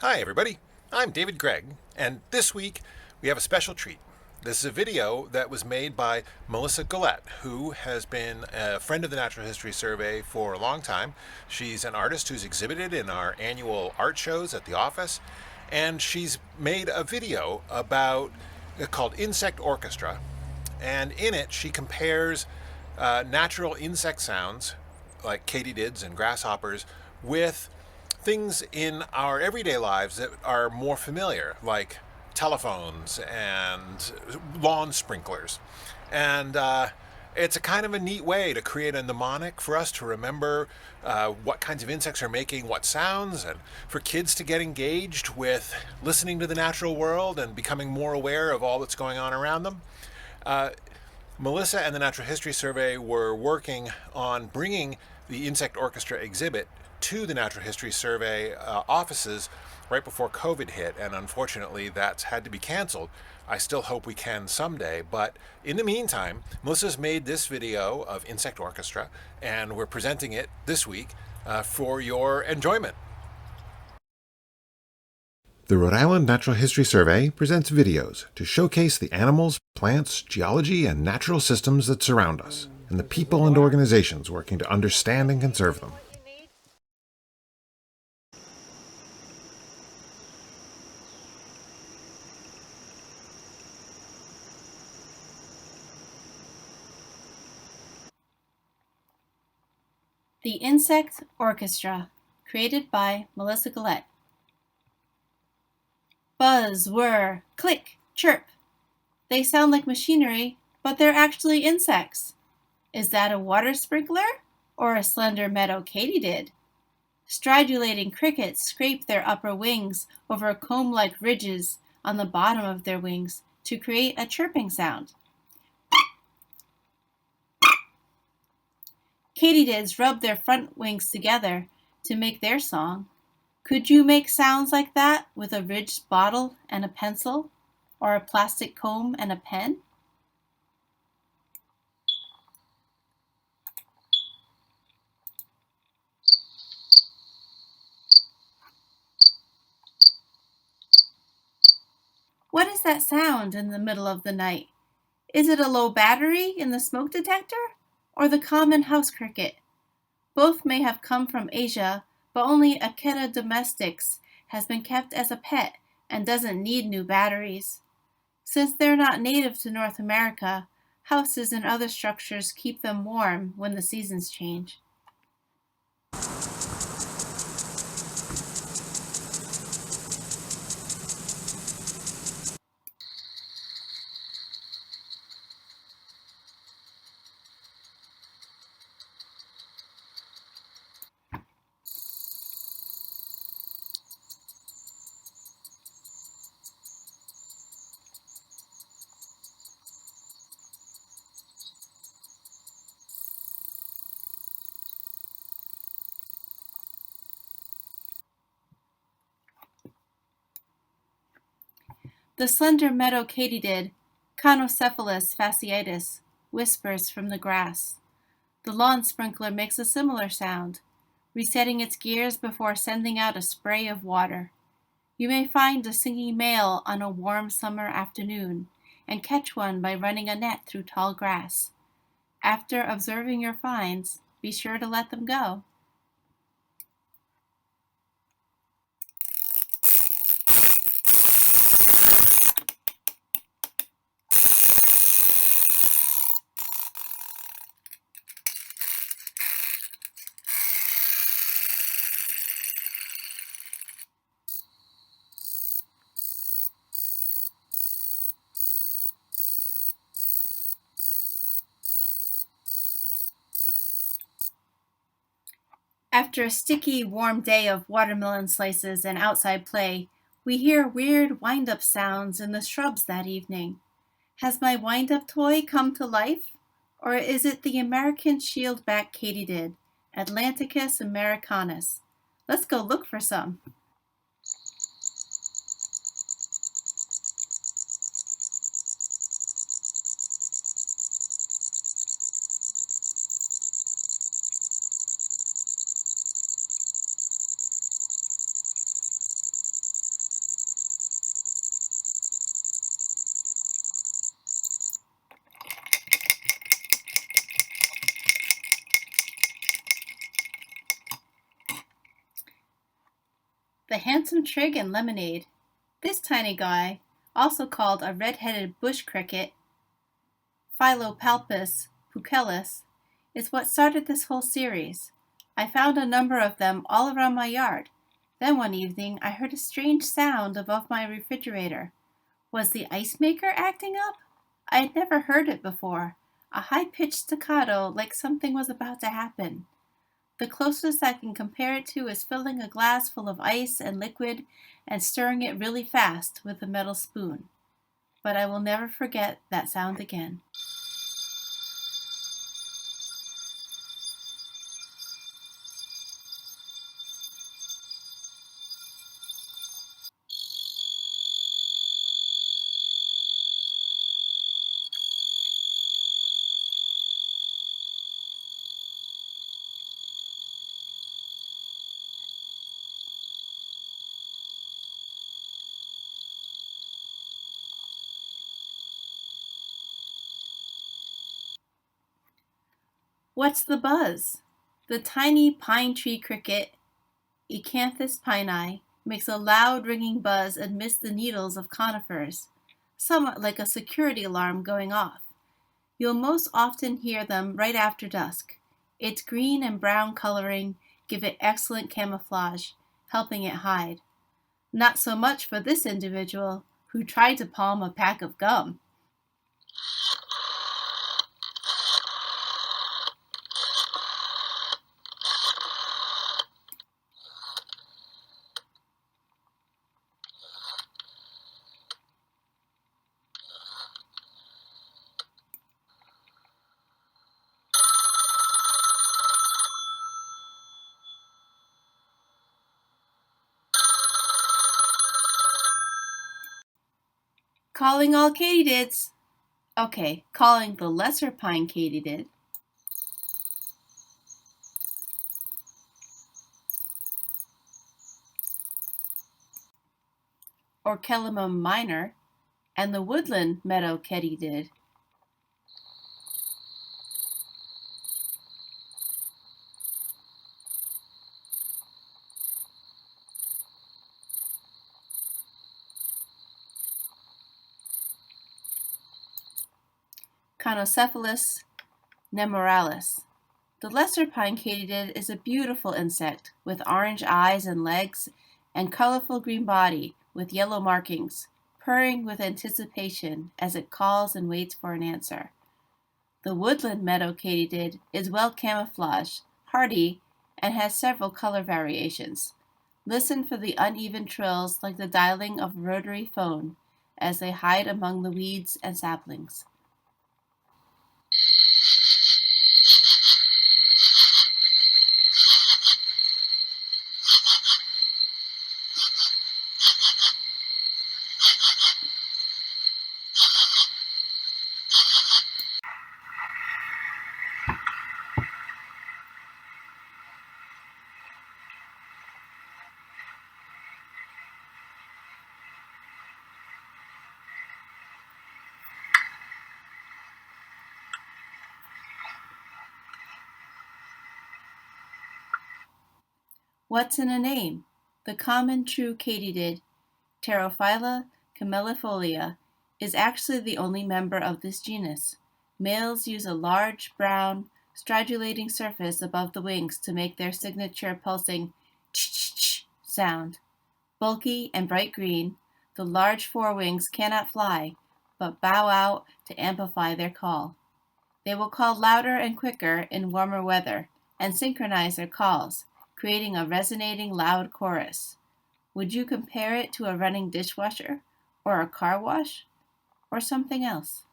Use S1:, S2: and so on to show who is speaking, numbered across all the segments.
S1: Hi, everybody. I'm David Gregg, and this week we have a special treat. This is a video that was made by Melissa Guillet, who has been a friend of the Natural History Survey for a long time. She's an artist who's exhibited in our annual art shows at the office, and she's made a video about called Insect Orchestra. And in it, she compares natural insect sounds like katydids and grasshoppers with things in our everyday lives that are more familiar, like telephones and lawn sprinklers. And it's a kind of a neat way to create a mnemonic for us to remember what kinds of insects are making what sounds, and for kids to get engaged with listening to the natural world and becoming more aware of all that's going on around them. Uh, Melissa and the Natural History Survey were working on bringing the Insect Orchestra exhibit to the Natural History Survey offices right before COVID hit, and unfortunately that's had to be canceled. I still hope we can someday, but in the meantime, Melissa's made this video of Insect Orchestra, and we're presenting it this week for your enjoyment. The Rhode Island Natural History Survey presents videos to showcase the animals, plants, geology, and natural systems that surround us, and the people and organizations working to understand and conserve them.
S2: The Insect Orchestra, created by Melissa Guillet. Buzz, whir, click, chirp. They sound like machinery, but they're actually insects. Is that a water sprinkler or a slender meadow katydid? Stridulating crickets scrape their upper wings over comb-like ridges on the bottom of their wings to create a chirping sound. Katydids rub their front wings together to make their song. Could you make sounds like that with a ridged bottle and a pencil, or a plastic comb and a pen? What is that sound in the middle of the night? Is it a low battery in the smoke detector, or the common house cricket? Both may have come from Asia, but only Acheta domesticus has been kept as a pet and doesn't need new batteries. Since they're not native to North America, houses and other structures keep them warm when the seasons change. The slender meadow katydid, Conocephalus fasciitis, whispers from the grass. The lawn sprinkler makes a similar sound, resetting its gears before sending out a spray of water. You may find a singing male on a warm summer afternoon and catch one by running a net through tall grass. After observing your finds, be sure to let them go. After a sticky, warm day of watermelon slices and outside play, we hear weird wind-up sounds in the shrubs that evening. Has my wind-up toy come to life? Or is it the American shieldback katydid, Atlanticus americanus? Let's go look for some. The handsome trig and lemonade. This tiny guy, also called a red-headed bush cricket, Philopalpus pucellus, is what started this whole series. I found a number of them all around my yard. Then one evening I heard a strange sound above my refrigerator. Was the ice maker acting up? I had never heard it before. A high-pitched staccato like something was about to happen. The closest I can compare it to is filling a glass full of ice and liquid and stirring it really fast with a metal spoon. But I will never forget that sound again. What's the buzz? The tiny pine tree cricket, Acanthus pinei, makes a loud ringing buzz amidst the needles of conifers, somewhat like a security alarm going off. You'll most often hear them right after dusk. Its green and brown coloring give it excellent camouflage, helping it hide. Not so much for this individual, who tried to palm a pack of gum. Calling all katydids. Okay, calling the lesser pine katydid. Orchelimum minor, and the woodland meadow katydid. Conocephalus nemoralis. The lesser pine katydid is a beautiful insect with orange eyes and legs and colorful green body with yellow markings, purring with anticipation as it calls and waits for an answer. The woodland meadow katydid is well camouflaged, hardy, and has several color variations. Listen for the uneven trills like the dialing of a rotary phone as they hide among the weeds and saplings. What's in a name? The common true katydid, Pterophylla camellifolia, is actually the only member of this genus. Males use a large, brown, stridulating surface above the wings to make their signature pulsing ch-ch-ch sound. Bulky and bright green, the large forewings cannot fly, but bow out to amplify their call. They will call louder and quicker in warmer weather and synchronize their calls, creating a resonating loud chorus. Would you compare it to a running dishwasher, or a car wash, or something else?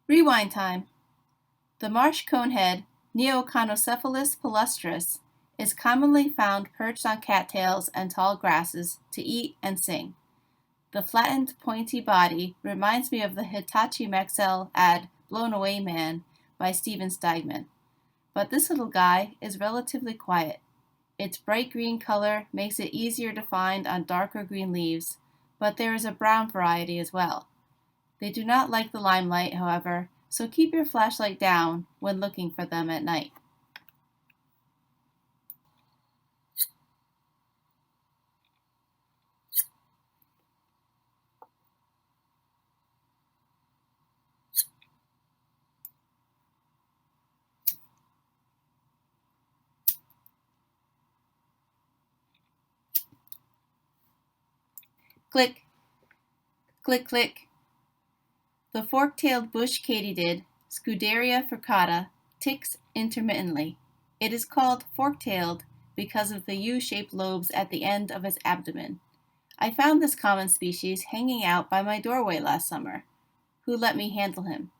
S2: Rewind time. The marsh conehead, Neoconocephalus palustris, is commonly found perched on cattails and tall grasses to eat and sing. The flattened, pointy body reminds me of the Hitachi Maxell ad Blown Away Man by Stephen Steigman. But this little guy is relatively quiet. Its bright green color makes it easier to find on darker green leaves, but there is a brown variety as well. They do not like the limelight, however, so keep your flashlight down when looking for them at night. Click, click, click. The fork-tailed bush katydid, Scuderia fricata, ticks intermittently. It is called fork-tailed because of the U-shaped lobes at the end of its abdomen. I found this common species hanging out by my doorway last summer. Who let me handle him?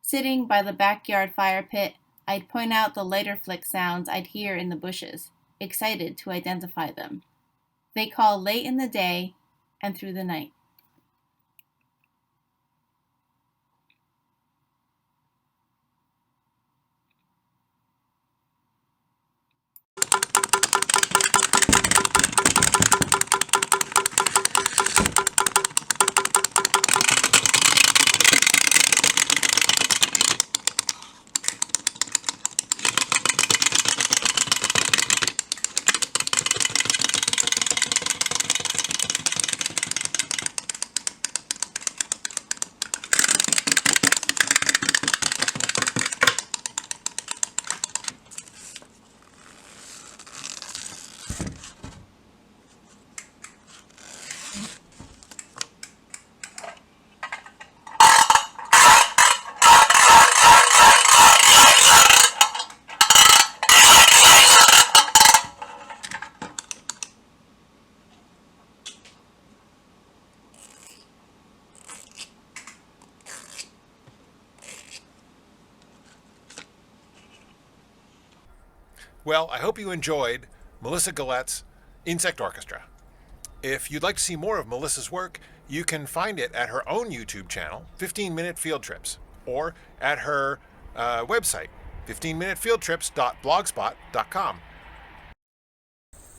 S2: Sitting by the backyard fire pit, I'd point out the lighter flick sounds I'd hear in the bushes, excited to identify them. They call late in the day and through the night.
S1: Well, I hope you enjoyed Melissa Guillet's Insect Orchestra. If you'd like to see more of Melissa's work, you can find it at her own YouTube channel, 15-Minute Field Trips, or at her website, 15minutefieldtrips.blogspot.com.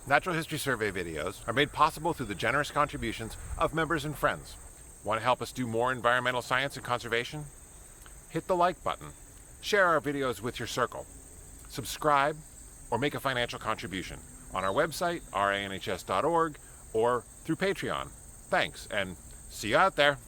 S1: Natural History Survey videos are made possible through the generous contributions of members and friends. Want to help us do more environmental science and conservation? Hit the like button, share our videos with your circle, subscribe, or make a financial contribution on our website, ranhs.org, or through Patreon. Thanks, and see you out there.